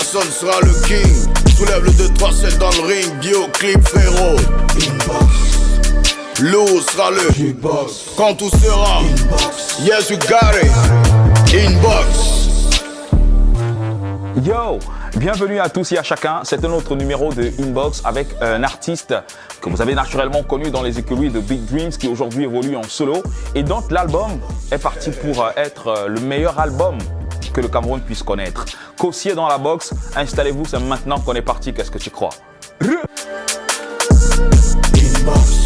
personne sera le king. Soulève le 2-3-7 dans le ring, bio-clip frérot. Inbox. Lou sera le Jukebox. Quand tout sera Inbox. Yes you got it. Inbox. Yo, bienvenue à tous et à chacun. C'est un autre numéro de Inbox avec un artiste que vous avez naturellement connu dans les écuries de Big Dreams qui aujourd'hui évolue en solo et dont l'album est parti pour être le meilleur album que le Cameroun puisse connaître. Kossi est dans la box, installez-vous, c'est maintenant qu'on est parti, qu'est-ce que tu crois? Inbox.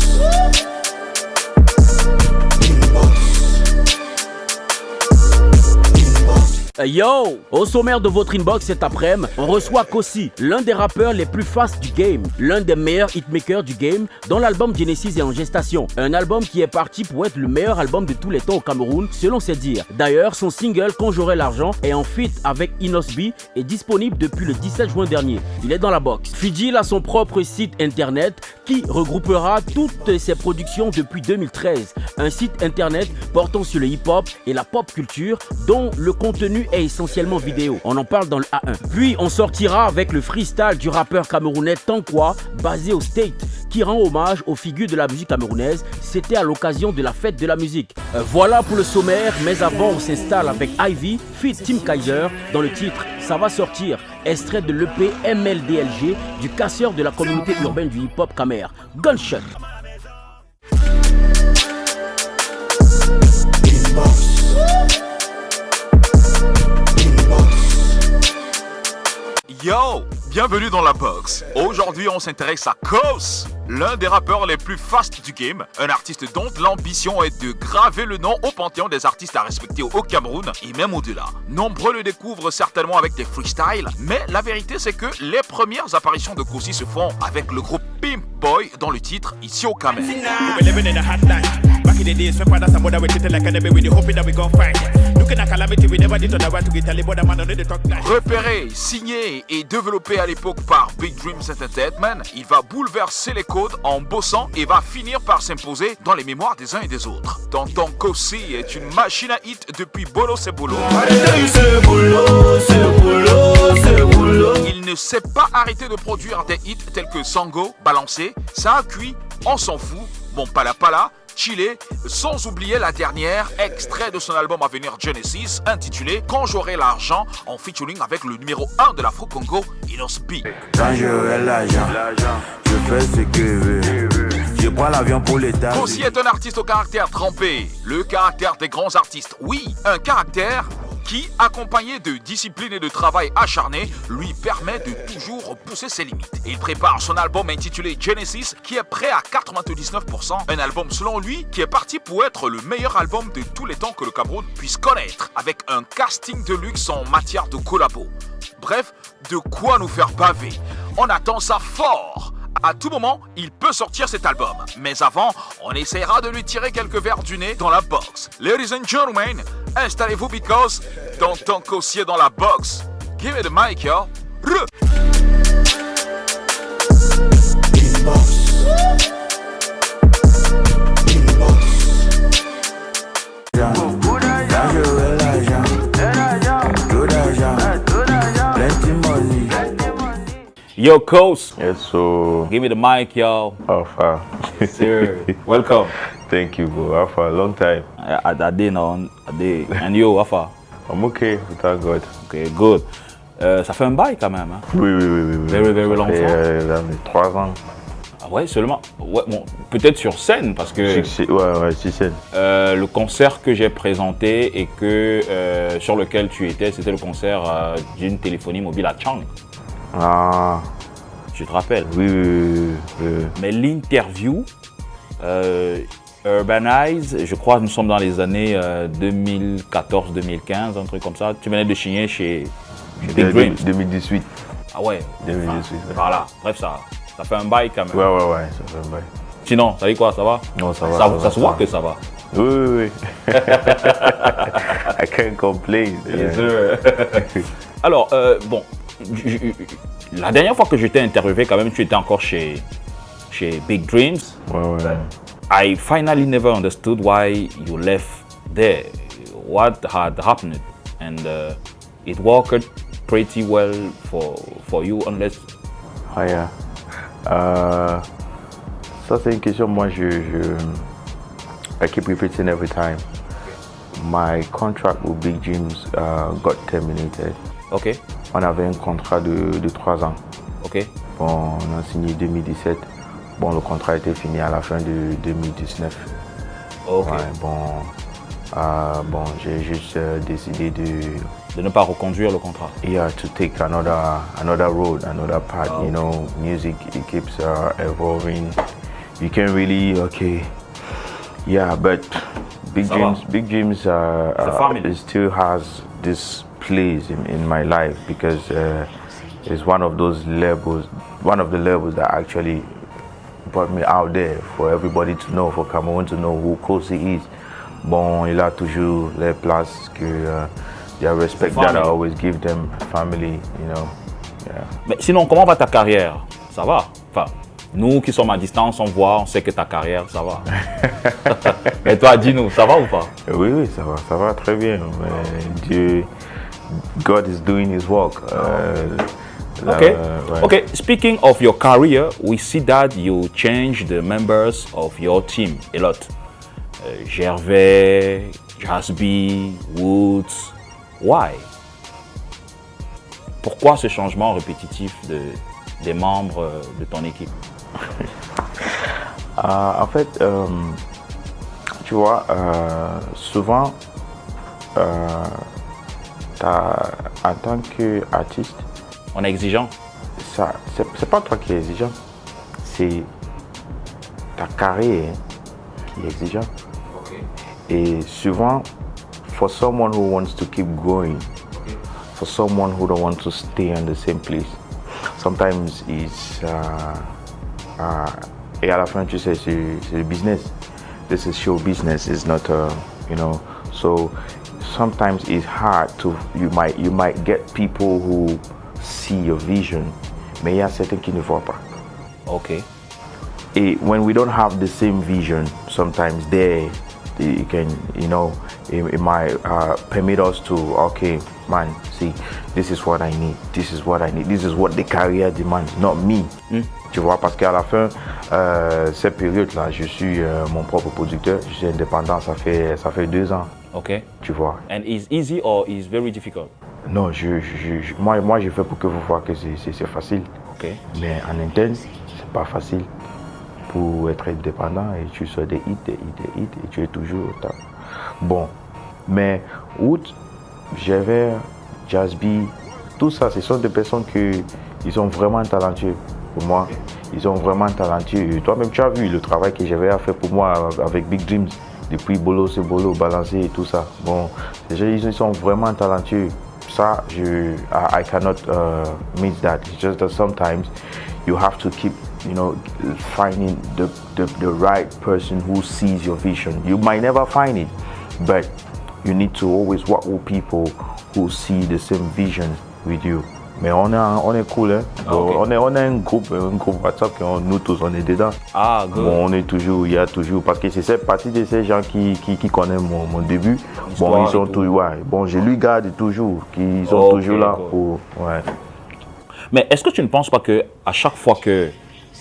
Yo, au sommaire de votre inbox cet après-midi, on reçoit Kossi, l'un des rappeurs les plus fast du game, l'un des meilleurs hitmakers du game, dont l'album Genesis est en gestation. Un album qui est parti pour être le meilleur album de tous les temps au Cameroun, selon ses dires. D'ailleurs, son single Quand j'aurai l'argent est en feat avec Inosbi et disponible depuis le 17 juin dernier. Il est dans la box. Fidjil a son propre site internet qui regroupera toutes ses productions depuis 2013. Un site internet portant sur le hip-hop et la pop culture dont le contenu est essentiellement vidéo. On en parle dans le A1. Puis on sortira avec le freestyle du rappeur camerounais Tankwa, basé au State, qui rend hommage aux figures de la musique camerounaise. C'était à l'occasion de la fête de la musique. Voilà pour le sommaire, mais avant on s'installe avec Ivy, feat Tim Kaiser, dans le titre Ça va sortir, extrait de l'EP MLDLG du casseur de la communauté urbaine du hip-hop Camer. Gunshot. Yo, bienvenue dans la box. Aujourd'hui, on s'intéresse à Kossi, l'un des rappeurs les plus fast du game, un artiste dont l'ambition est de graver le nom au panthéon des artistes à respecter au Cameroun et même au-delà. Nombreux le découvrent certainement avec des freestyles, mais la vérité c'est que les premières apparitions de Kossi se font avec le groupe Pimp Boy dans le titre Ici au Camer. Repéré, signé et développé à l'époque par Big Dreams Entertainment, il va bouleverser les codes en bossant et va finir par s'imposer dans les mémoires des uns et des autres. Tonton Kossi est une machine à hit depuis Bolo c'est Bolo. Il ne s'est pas arrêté de produire des hits tels que Sango, Balancé, Ça a cuit, On s'en fout, Bon Pala Pala, Chile, sans oublier la dernière, extrait de son album à venir Genesis, intitulé Quand j'aurai l'argent, en featuring avec le numéro 1 de l'Afro-Congo, Inosbi. Quand j'aurai l'argent, je fais ce que je veux. Je prends l'avion pour l'État. Kossi est un artiste au caractère trempé, le caractère des grands artistes. Oui, un caractère qui, accompagné de discipline et de travail acharné, lui permet de toujours pousser ses limites. Il prépare son album intitulé Genesis, qui est prêt à 99%, un album selon lui qui est parti pour être le meilleur album de tous les temps que le Cameroun puisse connaître, avec un casting de luxe en matière de collabo. Bref, de quoi nous faire baver. On attend ça fort. À tout moment, il peut sortir cet album. Mais avant, on essaiera de lui tirer quelques verres du nez dans la box. Ladies and gentlemen, installez-vous because Tonton Kossi est dans la box. Give me the mic, yo. Yo, Kossi. Yes, so Give me the mic, yo. Alpha. Sir, welcome. Thank you, bro. Alpha, long time. I did know, I did. And yo, Alpha. I'm okay, thank God. Ok, good. Ça fait un bail quand même, hein? Oui. Very, very long time. 3 ans. Ah ouais, seulement. Ouais, bon, peut-être sur scène parce que Ouais, sur scène. le concert que j'ai présenté et que sur lequel tu étais, c'était le concert d'une téléphonie mobile à Chang. Ah, Tu te rappelles? oui. Mais l'interview, Urbanize, je crois que nous sommes dans les années 2014-2015, un truc comme ça. Tu venais de signer chez Big Dreams. 2018. Ah ouais. 2018. Voilà. Bref, ça fait un bail quand même. Ouais, ça fait un bail. Sinon, ça dit quoi, ça va? Non, ça va. Ça se voit que ça va. Oui. I can't complain. Bien sûr. Alors, bon, la dernière fois que je t'ai interviewé, quand même, tu étais encore chez Big Dreams. Ouais. I finally never understood why you left there. What had happened? And it worked pretty well for you unless... Ah, yeah. Ça, c'est une question, moi, I keep repeating every time. My contract with Big Dreams got terminated. Ok. On avait un contrat de 3 ans. Ok. Bon, on a signé 2017. Bon, le contrat était fini à la fin de 2019. Ok. Ouais, bon, j'ai juste décidé de ne pas reconduire le contrat. Yeah, to take another road, another path. You know, music, it keeps evolving. You can really, okay, yeah, but Big Dreams it still has this place in my life because it's one of the levels that actually brought me out there for everybody to know, for Cameroon to know who Kosi is. Bon, il a toujours les places que the respect that I always give them, family, you know. Yeah. Mais sinon, comment va ta carrière? Ça va? Enfin, nous qui sommes à distance, on voit, on sait que ta carrière, ça va. Et toi, dis-nous, ça va ou pas? Oui, ça va très bien. Mais God is doing his work. Okay. Right. Okay, speaking of your career, we see that you changed the members of your team a lot. Gervais, Jasby, Woods. Why? Pourquoi ce changement répétitif des membres de ton équipe? En fait, tu vois, souvent, en tant qu'artiste, on est exigeant. C'est pas toi qui es exigeant, c'est ta carrière qui est exigeante. Okay. Et souvent, for someone who wants to keep growing, for someone who don't want to stay in the same place, sometimes it's et à la fin tu sais c'est le business. This is show business. It's not you know. So sometimes it's hard to you might get people who see your vision, mais il y a certains qui ne voient pas. Okay. And when we don't have the same vision, sometimes it can, you know, it might permit us to, okay, man, see, this is what I need, this is what I need, this is what the career demands, not me. Tu vois, parce qu'à la fin, cette période-là, je suis mon propre producteur, je suis indépendant, ça fait 2 ans. Okay. Tu vois. And is easy or is very difficult? Non, moi, je fais pour que vous voyez que c'est facile. Okay. Mais en interne, c'est pas facile. Pour être indépendant et tu sors des hits et tu es toujours au top. Bon, mais Wood, Gervais, Jasby, tout ça, ce sont des personnes qui sont vraiment talentueux pour moi. Ils sont vraiment talentueux. Toi-même, tu as vu le travail que Gervais a fait pour moi avec Big Dreams. Depuis Bolo, c'est Bolo, Balancé et tout ça. Bon, ils sont vraiment talentueux. Ça, I cannot meet that. It's just that sometimes you have to keep, you know, finding the right person who sees your vision. You might never find it, but you need to always work with people who see the same vision with you. Mais on est cool, hein. Okay. On a un groupe WhatsApp, nous tous on est dedans. Ah, good. Bon, il y a toujours, parce que c'est cette partie de ces gens qui connaissent mon début. Bon, ils sont toujours, ouais. Bon, je lui garde toujours, qu'ils sont toujours là pour, ouais. Mais est-ce que tu ne penses pas que à chaque fois que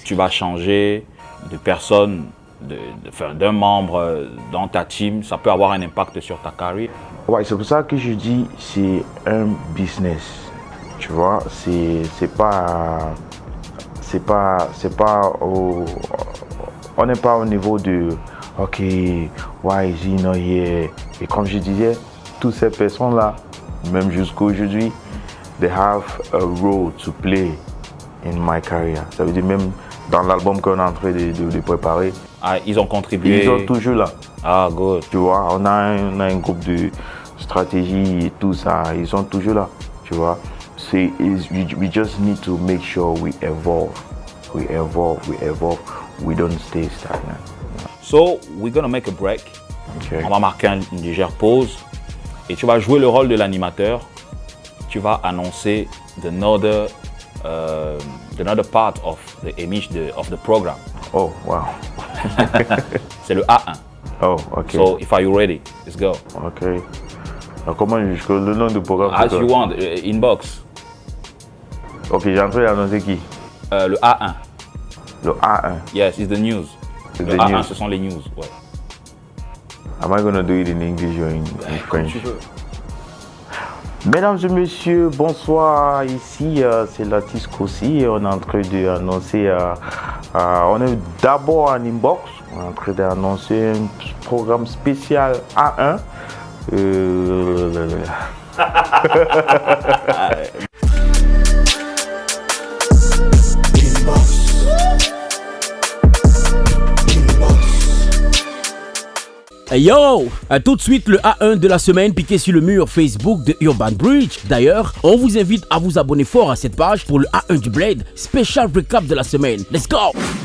tu vas changer de personne, d'un membre dans ta team, ça peut avoir un impact sur ta carrière? Ouais, c'est pour ça que je dis c'est un business. Tu vois, on n'est pas au niveau de ok, why is he not here? Et comme je disais, toutes ces personnes-là, même jusqu'à aujourd'hui, they have a role to play in my career. Ça veut dire même dans l'album qu'on est en train de préparer. Ah, ils ont contribué. Ils sont toujours là. Ah, good. Tu vois, on a un groupe de stratégie et tout ça. Ils sont toujours là. Tu vois. We just need to make sure we evolve. We don't stay stagnant. So, we're gonna make a break. Okay. On va marquer une légère pause. Et tu vas jouer le rôle de l'animateur. Tu vas annoncer another part of the program. Oh, wow. C'est le A1. Oh, okay. So, if you ready, let's go. Okay. Alors, comment le nom du programme? As you want, inbox. Ok, j'ai en train d'annoncer qui? Le A1. Le A1. Yes, it's the news. It's Le the A1, news. ce sont les news. Ouais. Am I gonna do it in English or in French? Tu veux. Mesdames et messieurs, bonsoir. Ici, c'est Latis Kossi et on est en train d'annoncer. On est d'abord en inbox. On est en train d'annoncer un programme spécial A1. Yo! Tout de suite le A1 de la semaine piqué sur le mur Facebook de Urban Bridge. D'ailleurs, on vous invite à vous abonner fort à cette page pour le A1 du Blade, spécial recap de la semaine. Let's go!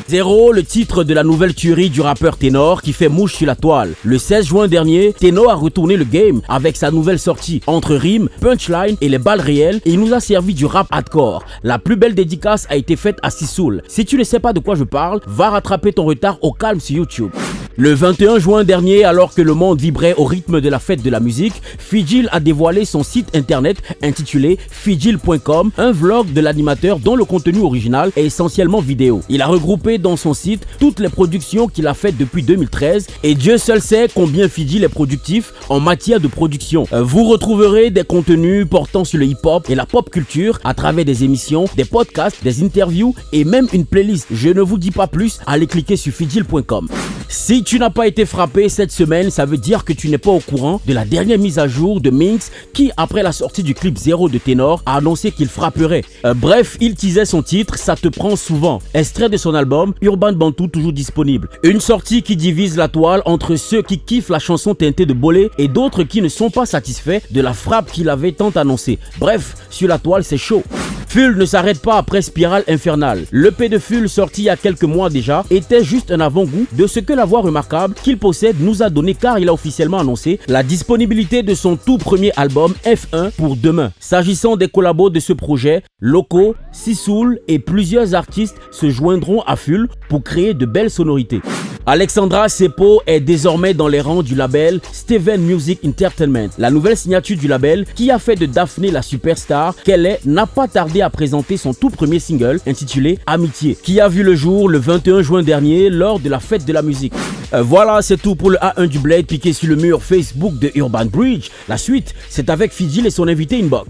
0, le titre de la nouvelle tuerie du rappeur Ténor qui fait mouche sur la toile. Le 16 juin dernier, Ténor a retourné le game avec sa nouvelle sortie entre rimes, punchline et les balles réelles et il nous a servi du rap hardcore. La plus belle dédicace a été faite à Sisoul. Si tu ne sais pas de quoi je parle, va rattraper ton retard au calme sur YouTube. Le 21 juin dernier, alors que le monde vibrait au rythme de la fête de la musique, Fidjil a dévoilé son site internet intitulé fidjil.com, un vlog de l'animateur dont le contenu original est essentiellement vidéo. Il a regroupé dans son site toutes les productions qu'il a faites depuis 2013 et Dieu seul sait combien Fidjil est productif en matière de production. Vous retrouverez des contenus portant sur le hip-hop et la pop culture à travers des émissions, des podcasts, des interviews et même une playlist. Je ne vous dis pas plus, allez cliquer sur fidjil.com. Si tu n'as pas été frappé cette semaine, ça veut dire que tu n'es pas au courant de la dernière mise à jour de Minx qui, après la sortie du clip 0 de Ténor, a annoncé qu'il frapperait. Bref, il teasait son titre, ça te prend souvent. Extrait de son album, Urban Bantu toujours disponible. Une sortie qui divise la toile entre ceux qui kiffent la chanson teintée de bolé et d'autres qui ne sont pas satisfaits de la frappe qu'il avait tant annoncée. Bref, sur la toile, c'est chaud. Full ne s'arrête pas après Spirale Infernale. L'EP de Full sorti il y a quelques mois déjà était juste un avant-goût de ce que la voix remarquable qu'il possède nous a donné car il a officiellement annoncé la disponibilité de son tout premier album F1 pour demain. S'agissant des collabos de ce projet, Loco, Sisoul et plusieurs artistes se joindront à Full pour créer de belles sonorités. Alexandra Seppo est désormais dans les rangs du label Steven Music Entertainment. La nouvelle signature du label, qui a fait de Daphné la superstar qu'elle est, n'a pas tardé à présenter son tout premier single intitulé Amitié, qui a vu le jour le 21 juin dernier lors de la fête de la musique. Voilà, c'est tout pour le A1 du Blade piqué sur le mur Facebook de Urban Bridge. La suite, c'est avec Fidjil et son invité Inbox.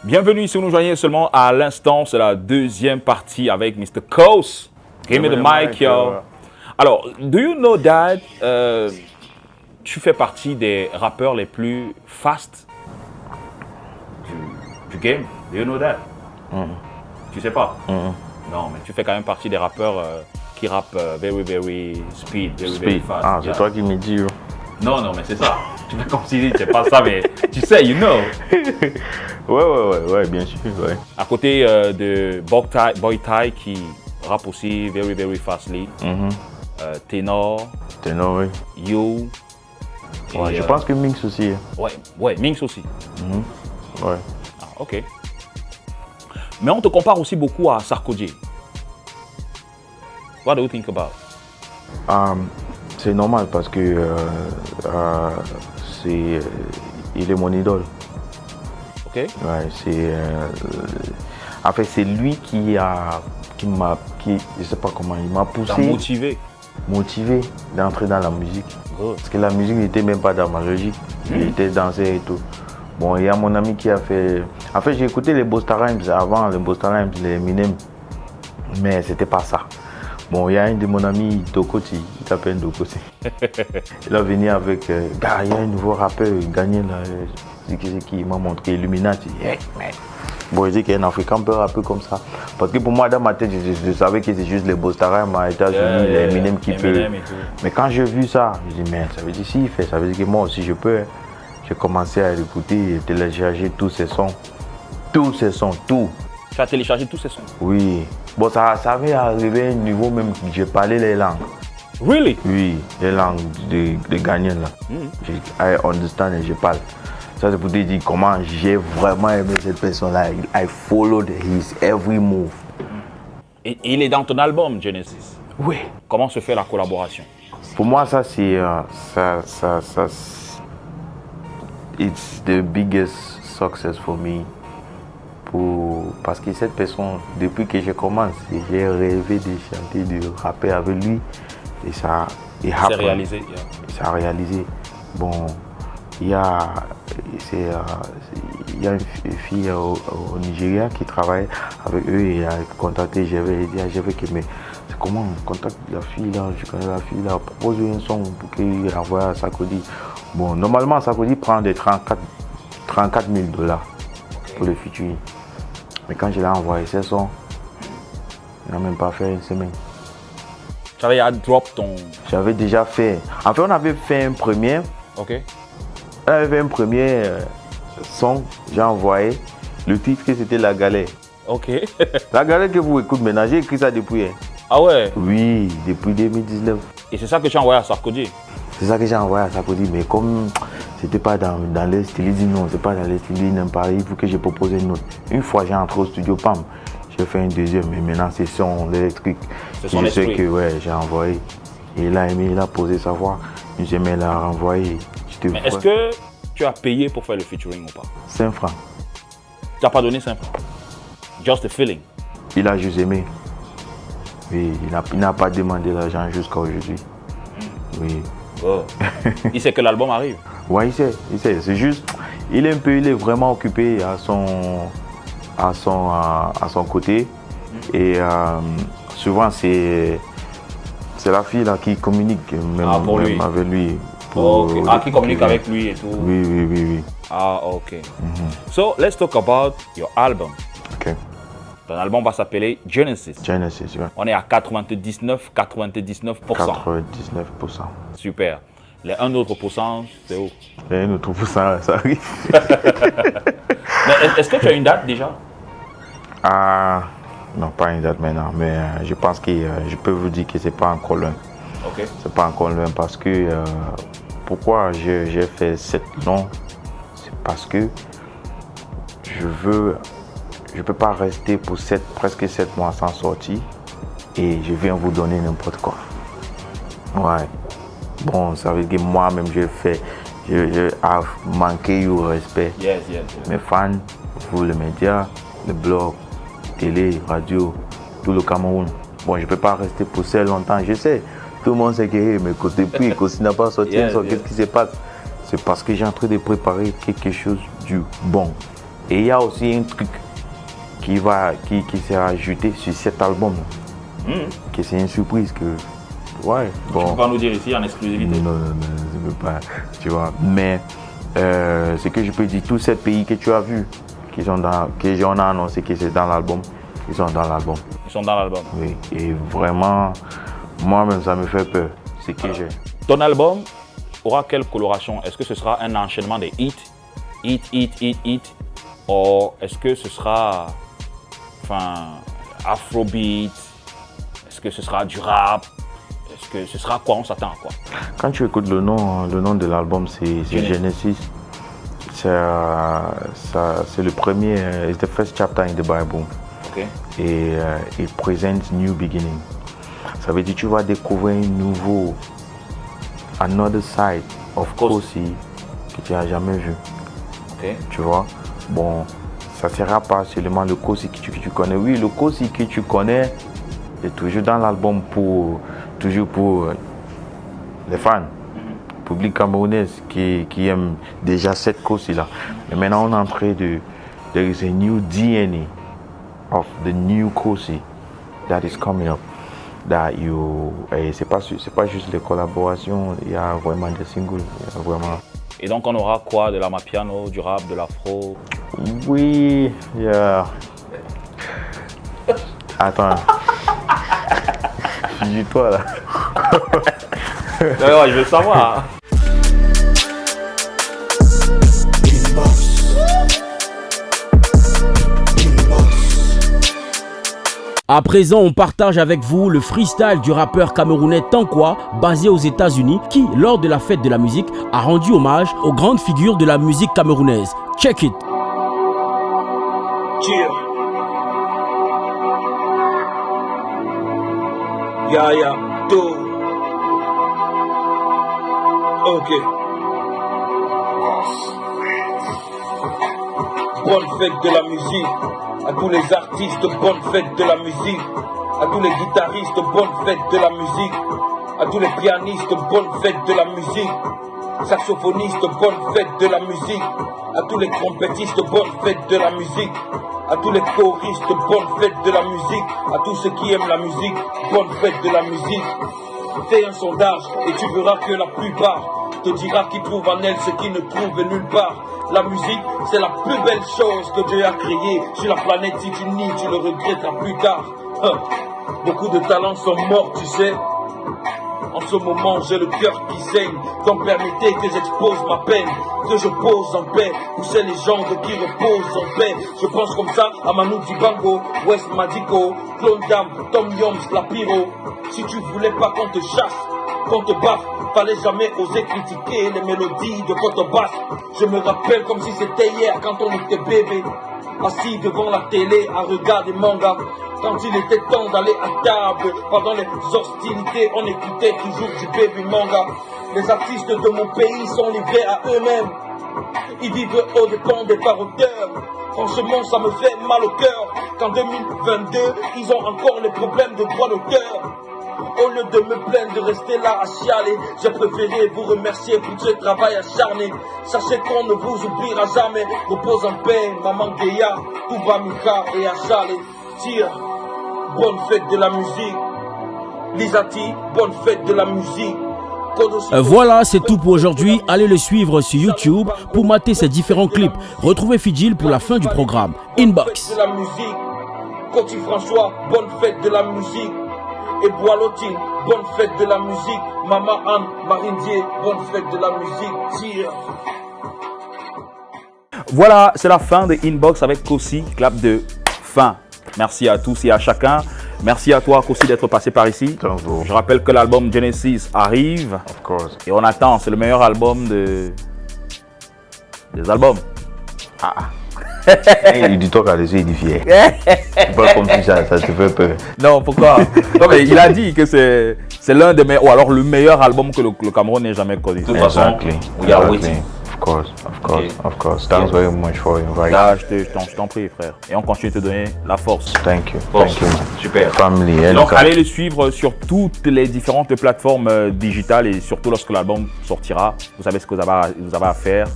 Bienvenue si vous nous joignez seulement à l'instant, c'est la deuxième partie avec Mr. Kos. Give me the mic, yo. Alors, do you know that tu fais partie des rappeurs les plus fast du game? Do you know that? Tu sais pas? Non, mais tu fais quand même partie des rappeurs qui rappent very speed, very fast. Ah, c'est toi qui me dis. Non, mais c'est ça. Tu fais comme si c'est pas ça, mais tu sais, you know. Ouais, bien sûr, ouais. À côté de Boy Tai qui rappe aussi very fastly. Ténor, oui. You. Ouais, je pense que Minx aussi. Ouais, Minx aussi. Ouais. Ah, ok. Mais on te compare aussi beaucoup à Sarkodie. What do you think about? C'est normal parce que il est mon idole. Ok. Ouais, en fait, c'est lui qui je sais pas comment, il m'a poussé. Motivé d'entrer dans la musique. Good. Parce que la musique n'était même pas dans ma logique. Il était dansé et tout. Bon, il y a mon ami qui a fait. En fait, j'ai écouté les Busta Rhymes avant, les Busta Rhymes, les Eminem. Mais c'était pas ça. Bon, il y a un de mon ami, Dokoti, il s'appelle Dokoti. Il a venu avec, il y a un nouveau rappeur, il gagnait là. C'est qui il m'a montré Illuminati. Bon, il dit qu'il y a un Africain peut rapper comme ça. Parce que pour moi, dans ma tête, je savais que c'est juste les Busta Rhymes aux États-Unis, les Eminem qui peuvent. Mais quand j'ai vu ça, je dis, merde, ça veut dire s'il fait, ça veut dire que moi aussi je peux. J'ai commencé à l'écouter et télécharger tous ses sons. Tous ses sons, tout. Tu as téléchargé tous ces sons? Oui. Bon, ça avait arrivé à un niveau même que j'ai parlé les langues. Really? Oui, les langues de Ghanaiens là. I understand et je parle. Ça c'est pour te dire comment j'ai vraiment aimé cette personne-là. I followed his every move. Et il est dans ton album Genesis. Oui. Comment se fait la collaboration? Pour moi, ça c'est it's the biggest success for me. Parce que cette personne, depuis que je commence, j'ai rêvé de chanter, de rapper avec lui. Et ça a réalisé. Yeah. Ça a réalisé. Bon, il y a une fille au Nigeria qui travaille avec eux et a contacté. J'avais dit, mais c'est comment on contacte la fille là, je connais la fille là, propose un son pour qu'il envoie à Sarkozy. Bon, normalement, Sarkozy prend des 34 000 $. Pour le featuring. Mais quand je l'ai envoyé ce son, il n'a même pas fait une semaine. Tu avais drop ton... J'avais déjà fait. En fait, on avait fait un premier. Ok. On avait fait un premier son, j'ai envoyé. Le titre, c'était La Galère. Ok. La Galère que vous écoutez maintenant, j'ai écrit ça depuis. Ah ouais? Oui, depuis 2019. Et c'est ça que tu as envoyé à Sarkozy? C'est ça que j'ai envoyé à Sarkozy, mais comme c'était pas dans les styles, il dit non, c'est pas dans les styles, il n'aime pas, il faut que je propose une autre. Une fois j'ai entré au studio, PAM, j'ai fait un deuxième, mais maintenant c'est son électrique. C'est son je esprit. sais que ouais, j'ai envoyé. Et il a aimé, il a posé sa voix. J'ai aimé la renvoyer. Mais est-ce que tu as payé pour faire le featuring ou pas? 5 francs. Tu n'as pas donné 5 francs? Just a feeling. Il a juste aimé. Oui, il n'a pas demandé l'argent jusqu'à aujourd'hui. Oui. Oh. Il sait que l'album arrive. Ouais, il sait. C'est juste, il est vraiment occupé à son côté. Et souvent, c'est la fille là qui communique même avec lui. Qui communique avec lui et tout. Oui. Ah, ok. So, let's talk about your album. Ok. Ton album va s'appeler Genesis. Genesis, ouais. On est à 99%. 99%. Super. Les 1 autre pourcent, c'est où? Les 1 autre pourcent, ça arrive. Mais est-ce que tu as une date déjà? Non, pas une date maintenant, mais je pense que je peux vous dire que c'est pas encore loin. Ok. C'est pas encore loin parce que pourquoi j'ai fait 7 noms, c'est parce que je peux pas rester pour presque 7 mois sans sortir et je viens vous donner n'importe quoi. Ouais. Bon, ça veut dire que moi-même je manqué au respect. Yes. Mes fans, vous les médias, le blog, télé, radio, tout le Cameroun. Bon, je peux pas rester pour ça longtemps, je sais. Tout le monde sait que mais depuis que n'a pas sorti, qu'est-ce qui se passe? C'est parce que j'ai en train de préparer quelque chose du bon. Et il y a aussi un truc qui s'est ajouté sur cet album. Que c'est une surprise que... Ouais, bon. Tu peux pas nous dire ici en exclusivité? Non, je ne peux pas, tu vois. Mais ce que je peux dire, tous ces pays que tu as vus, que j'en ai annoncé que c'est dans l'album, ils sont dans l'album. Ils sont dans l'album? Oui, et vraiment, moi-même, ça me fait peur, ce que j'ai. Ton album aura quelle coloration? Est-ce que ce sera un enchaînement de hits? Hit, ou est-ce que ce sera afrobeat? Est-ce que ce sera du rap? Est-ce que ce sera quoi? On s'attend à quoi? Quand tu écoutes le nom de l'album, c'est Genesis. C'est le premier, it's the first chapter in the Bible. Okay. Et it presents new beginning. Ça veut dire que tu vas découvrir another side of Kosi que tu n'as jamais vu. Okay. Tu vois? Bon, ça ne sera pas seulement le Kosi que tu connais. Oui, le Kosi que tu connais est toujours dans l'album toujours pour les fans, le public camerounais qui aime déjà cette Kosi-là. Mais maintenant, on est en train there is a new DNA of the new Kosi that is coming up. C'est pas juste les collaborations, il y a vraiment des singles, il y a vraiment. Et donc on aura quoi? De l'amapiano, du rap, de l'afro? Oui, yeah. Attends. Dis-toi là. Ouais, je veux savoir. À présent, on partage avec vous le freestyle du rappeur camerounais Tankwa, basé aux États-Unis, qui, lors de la fête de la musique, a rendu hommage aux grandes figures de la musique camerounaise. Check it. Ok. Bonne fête de la musique. À tous les artistes, bonne fête de la musique. À tous les guitaristes, bonne fête de la musique. À tous les pianistes, bonne fête de la musique. Saxophonistes, bonne fête de la musique. À tous les trompettistes, bonne fête de la musique. À tous les choristes, bonne fête de la musique. À tous ceux qui aiment la musique, bonne fête de la musique. Fais un sondage et tu verras que la plupart te dira qu'ils trouvent en elle ce qu'ils ne trouvent nulle part. La musique, c'est la plus belle chose que Dieu a créée sur la planète. Si tu nies, tu le regretteras plus tard. Beaucoup de talents sont morts, tu sais. En ce moment, j'ai le cœur qui saigne. Donc permettez que j'expose ma peine, que je pose en paix. Où c'est les gens qui reposent en paix. Je pense comme ça à Manu Dibango, West Madiko, Clone Dam, Tom Yoms, La Pyro. Si tu voulais pas qu'on te chasse, qu'on te baffe, fallait jamais oser critiquer les mélodies de contrebasse. Je me rappelle comme si c'était hier quand on était bébé, assis devant la télé à regarder manga. Quand il était temps d'aller à table, pendant les hostilités, on écoutait toujours du baby manga. Les artistes de mon pays sont livrés à eux-mêmes. Ils vivent au dépens des parodeurs. Franchement, ça me fait mal au cœur qu'en 2022, ils ont encore les problèmes de droit d'auteur. Au lieu de me plaindre de rester là à chialer, j'ai préféré vous remercier pour ce travail acharné. Sachez qu'on ne vous oubliera jamais. Repose en paix, Maman Geya, Touba Mika et Achale. Tire, bonne fête de la musique. Lisati, bonne fête de la musique. Voilà, c'est tout pour aujourd'hui. Allez le suivre sur YouTube pour mater ses différents clips. Retrouvez Fidjil pour la fin du programme. Inbox. De la musique. Coty François, bonne fête de la musique. Et Boilotine, bonne fête de la musique. Maman Anne, Marindier, bonne fête de la musique. Tire. Voilà, c'est la fin de Inbox avec Kosi, clap de fin. Merci à tous et à chacun. Merci à toi, Kosi, d'être passé par ici. Je rappelle que l'album Genesis arrive. Of course. Et on attend, c'est le meilleur album des albums. Il dit toi qu'à dessus, il dit fier. C'est pas comme si ça te fait peur. Non, pourquoi? Non, mais il a dit que c'est l'un des meilleurs, ou alors le meilleur album que le Cameroun n'ait jamais connu. De toute façon, we are waiting. Of course. Thanks very much for inviting. Là, je t'en prie, frère. Et on continue de te donner la force. Thank you. Force. Thank you, man. Super. Family. Donc, allez le suivre sur toutes les différentes plateformes digitales et surtout lorsque l'album sortira. Vous savez ce que vous avez à faire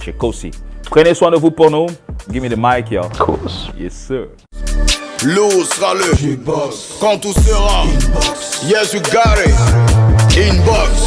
chez Kosi. Prenez soin de vous pour nous. Give me the mic, yo. Of course. Yes, sir. L'eau sera le Jukebox. Quand tout sera Inbox. Yes, you got it. Inbox.